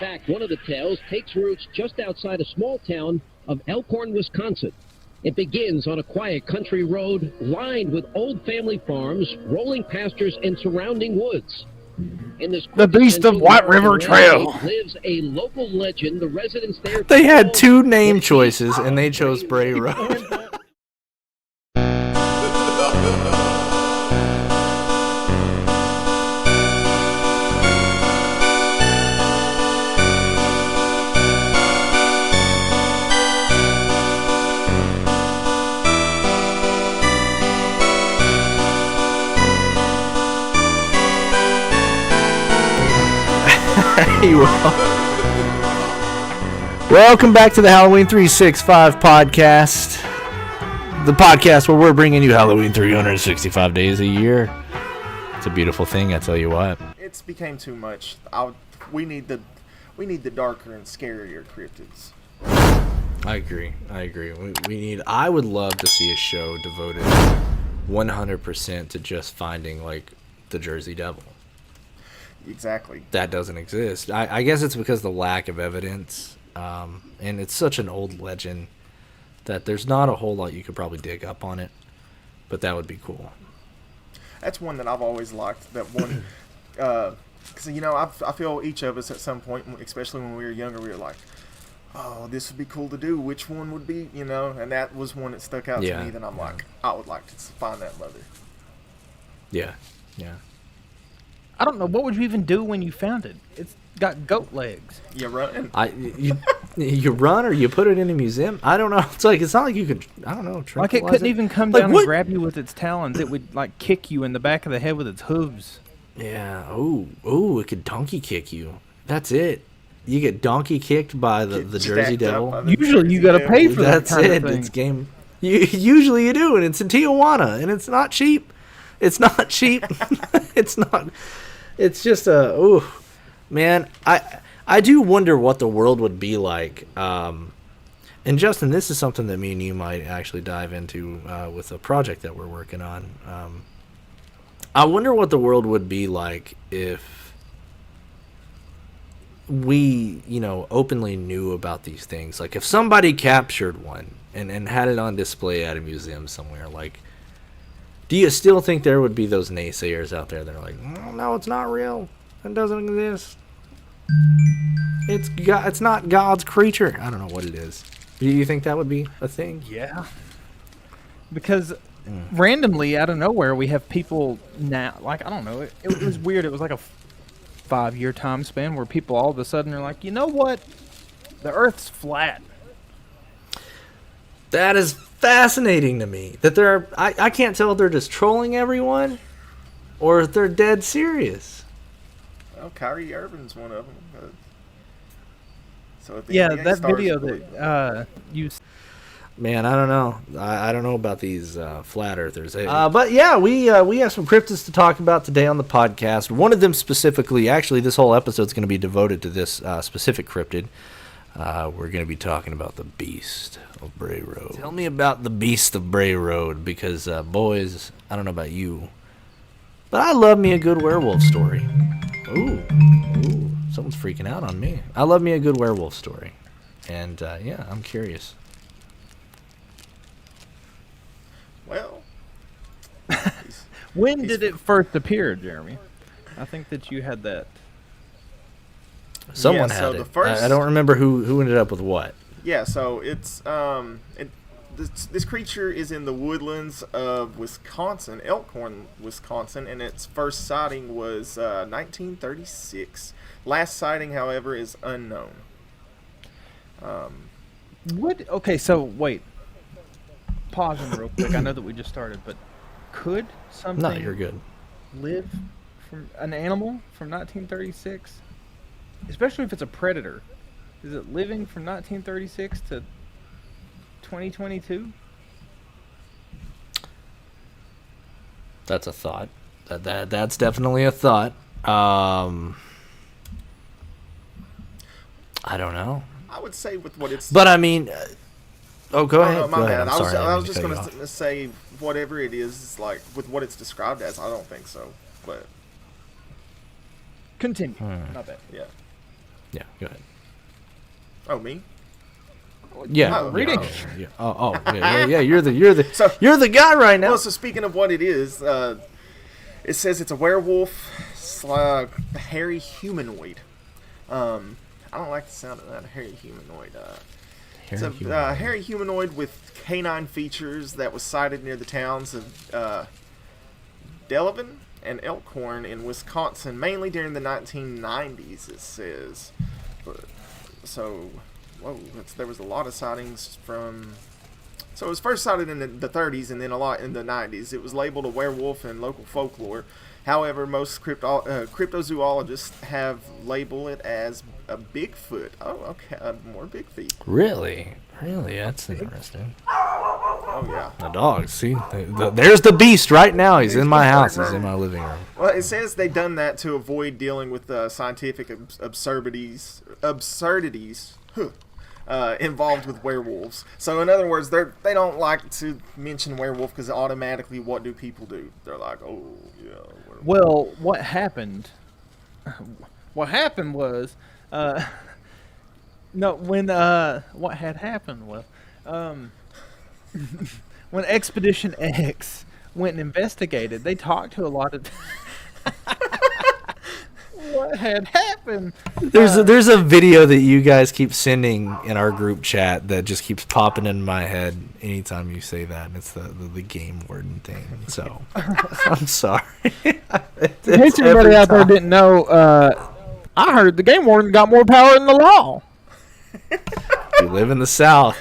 fact, one of the tales takes roots just outside a small town of Elkhorn, Wisconsin. It begins on a quiet country road lined with old family farms, rolling pastures, and surrounding woods. In this the Beast of White River Trail lives a local legend. The residents there. They had two name choices, and they chose Bray Road. Welcome back to the Halloween 365 podcast. The podcast where we're bringing you Halloween 365 days a year. It's a beautiful thing, I tell you what. It's became too much. We need the darker and scarier cryptids. I agree. I would love to see a show devoted 100% to just finding like the Jersey Devil. Exactly. That doesn't exist. I guess it's because of the lack of evidence. And it's such an old legend that there's not a whole lot you could probably dig up on it. But that would be cool. That's one that I've always liked. That one, because I feel each of us at some point, especially when we were younger, we were like, "Oh, this would be cool to do. Which one would be?" And that was one that stuck out to me. Then I'm like, I would like to find that mother. Yeah. I don't know, what would you even do when you found it? It's got goat legs. You run. You run or you put it in a museum? I don't know. It's not like you could, I don't know, like it couldn't even come down and grab you with its talons. It would like kick you in the back of the head with its hooves. Yeah. Oh, it could donkey kick you. That's it. You get donkey kicked by the Jersey Devil. Usually you got to pay for that. That's it. It's game. Usually you do, and it's in Tijuana, and it's not cheap. It's not cheap. It's not. It's just man. I do wonder what the world would be like. And Justin, this is something that me and you might actually dive into with a project that we're working on. I wonder what the world would be like if we, openly knew about these things. Like if somebody captured one and had it on display at a museum somewhere, like. Do you still think there would be those naysayers out there that are like, no, it's not real. It doesn't exist. It's not God's creature. I don't know what it is. Do you think that would be a thing? Yeah. Because randomly, out of nowhere, we have people now, like, I don't know, it was weird. It was like a 5-year time span where people all of a sudden are like, you know what? The Earth's flat. That is fascinating to me. That I can't tell if they're just trolling everyone or if they're dead serious. Well, Kyrie Irving's one of them. So that video that you. Man, I don't know. I don't know about these flat earthers. But yeah, we have some cryptids to talk about today on the podcast. One of them specifically, actually, this whole episode is going to be devoted to this specific cryptid. We're going to be talking about the Beast of Bray Road. Tell me about the Beast of Bray Road, because, boys, I don't know about you, but I love me a good werewolf story. Ooh, someone's freaking out on me. I love me a good werewolf story, and, I'm curious. Well, when did it first appear, Jeremy? I think that you had that. Someone had it. I don't remember who ended up with what. Yeah, so it's this creature is in the woodlands of Wisconsin, Elkhorn, Wisconsin, and its first sighting was 1936. Last sighting, however, is unknown. Okay, so wait. Pausing real quick. I know that we just started, but could something No, you're good. live from an animal from 1936? Especially if it's a predator. Is it living from 1936 to 2022? That's a thought. That's definitely a thought. I don't know. I would say with what it's. But I mean, go ahead. My bad. I was just going to say whatever it is, like with what it's described as. I don't think so, but continue. Not bad. Yeah. Yeah, go ahead. Oh, me? Yeah, reading. Yeah. You're the guy right now. Well, so speaking of what it is, it says it's a werewolf, hairy humanoid. I don't like the sound of that, hairy humanoid. It's a hairy humanoid with canine features that was sighted near the towns of Delavan and Elkhorn in Wisconsin, mainly during the 1990s, it says. So, there was a lot of sightings from... So it was first sighted in the 30s and then a lot in the 90s. It was labeled a werewolf in local folklore. However, most cryptozoologists have labeled it as a Bigfoot. Oh, okay, more big feet. Really? That's interesting. Oh, yeah. The dogs, see? There's the beast right now. He's in my house. He's in my living room. Well, it says they've done that to avoid dealing with scientific absurdities involved with werewolves. So, in other words, they don't like to mention werewolf because automatically, what do people do? They're like, oh, yeah, werewolf. Well, what happened? What happened was, what had happened was, when Expedition X went and investigated, they talked to a lot of. What had happened? There's a video that you guys keep sending in our group chat that just keeps popping in my head anytime you say that, and it's the game warden thing. So I'm sorry. In case everybody out there didn't know, I heard the game warden got more power than the law. We live in the South.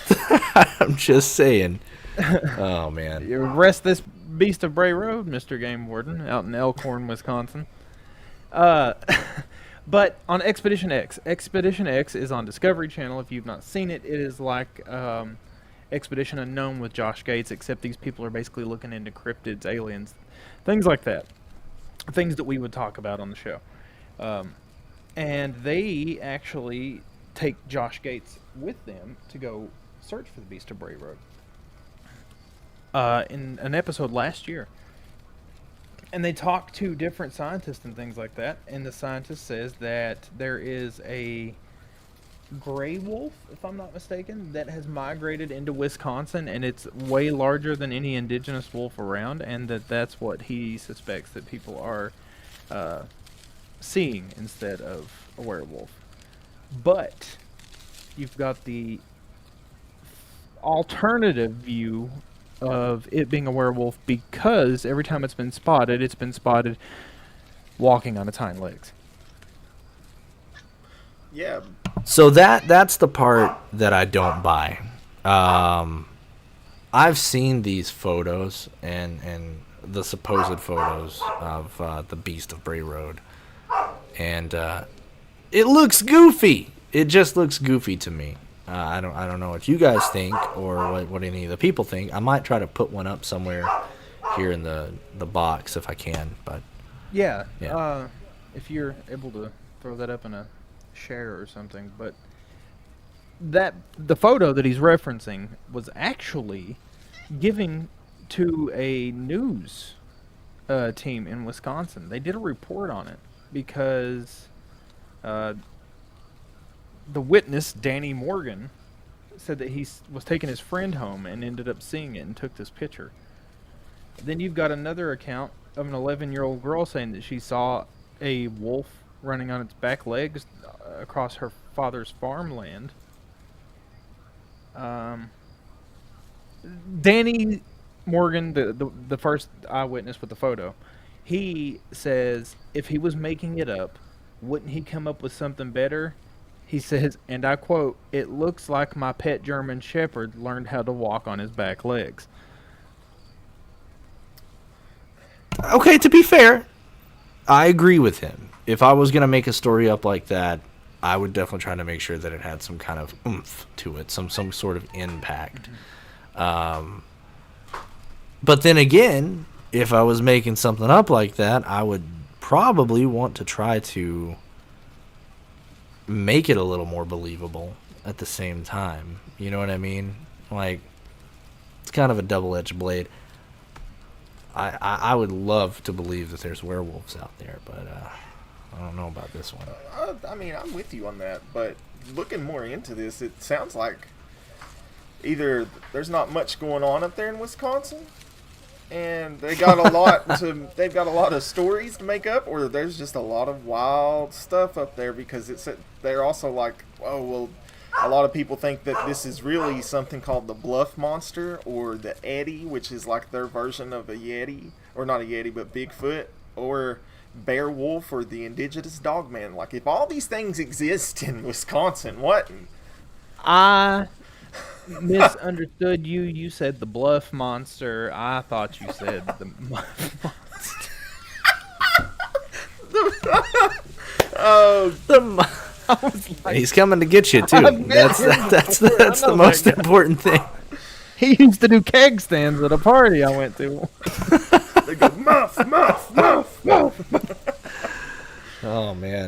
I'm just saying. Oh man. You arrest this beast of Bray Road, Mr. Game Warden, out in Elkhorn, Wisconsin. But on Expedition X is on Discovery Channel. If you've not seen it, it is like Expedition Unknown with Josh Gates, except these people are basically looking into cryptids, aliens, things like that. Things that we would talk about on the show. And they actually take Josh Gates with them to go search for the Beast of Bray Road. In an episode last year. And they talk to different scientists and things like that. And the scientist says that there is a gray wolf, if I'm not mistaken, that has migrated into Wisconsin. And it's way larger than any indigenous wolf around. And that's what he suspects that people are seeing instead of a werewolf. But you've got the alternative view of it being a werewolf, because every time it's been spotted walking on its hind legs. Yeah. So that's the part that I don't buy. I've seen these photos and the supposed photos of the Beast of Bray Road, and it looks goofy. It just looks goofy to me. I don't know what you guys think or what any of the people think. I might try to put one up somewhere here in the box if I can. But yeah. If you're able to throw that up in a share or something. But the photo that he's referencing was actually given to a news team in Wisconsin. They did a report on it because the witness, Danny Morgan, said that he was taking his friend home and ended up seeing it and took this picture. Then you've got another account of an 11-year-old girl saying that she saw a wolf running on its back legs across her father's farmland. Danny Morgan, the first eyewitness with the photo, he says if he was making it up, wouldn't he come up with something better? He says, and I quote, "It looks like my pet German Shepherd learned how to walk on his back legs." Okay, to be fair, I agree with him. If I was going to make a story up like that, I would definitely try to make sure that it had some kind of oomph to it, some sort of impact. Mm-hmm. But then again, if I was making something up like that, I would probably want to try to make it a little more believable at the same time. You know what I mean? Like, it's kind of a double-edged blade. I would love to believe that there's werewolves out there, but I don't know about this one. I mean, I'm with you on that, but looking more into this, it sounds like either there's not much going on up there in Wisconsin, and they've got a lot of stories to make up, or there's just a lot of wild stuff up there, because they're also like, oh well, a lot of people think that this is really something called the Bluff Monster or the Yeti, which is like their version of a Yeti, or not a Yeti, but Bigfoot, or Bear Wolf, or the indigenous dogman. Like, if all these things exist in Wisconsin, what? I misunderstood you. You said the Bluff Monster. I thought you said the Bluff Monster. I was like, he's coming to get you too. That's the most important thing. He used to do keg stands at a party I went to. They go, muff, muff, muff, muff. Oh man.